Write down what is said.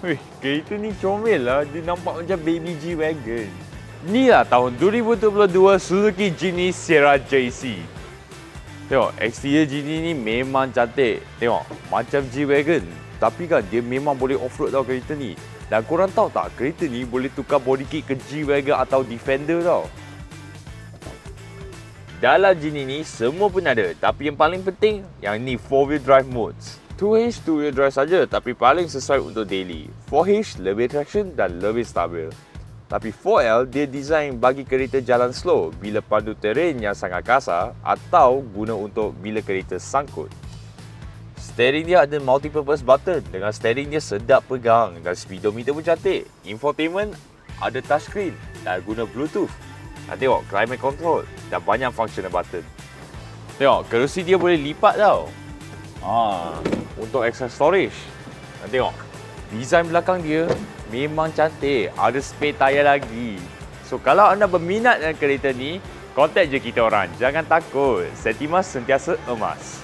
Weh, kereta ni comel lah. Dia nampak macam baby G-Wagon. Ni lah tahun 2022 Suzuki Jimny Sierra JC. Tengok, exterior Jimny ni memang cantik. Tengok, macam G-Wagon. Tapi kan, dia memang boleh off-road tau kereta ni. Dan korang tahu tak, kereta ni boleh tukar body kit ke G-Wagon atau Defender tau. Dalam Jimny ni, semua pun ada. Tapi yang paling penting, yang ni 4-wheel drive modes. 2H 2-wheel drive saja, tapi paling sesuai untuk daily. 4H lebih traction dan lebih stabil. Tapi 4L dia design bagi kereta jalan slow bila pandu terrain yang sangat kasar atau guna untuk bila kereta sangkut. Steering dia ada multi-purpose button dengan steering dia sedap pegang dan speedometer pun cantik. Infotainment ada touchscreen dan guna Bluetooth. Dan tengok climate control dan banyak functional button. Tengok kerusi dia boleh lipat tau. Untuk extra storage. Dan tengok, design belakang dia memang cantik. Ada spare tayar lagi. So, kalau anda berminat dengan kereta ni, kontak je kita orang. Jangan takut. Setimas sentiasa emas.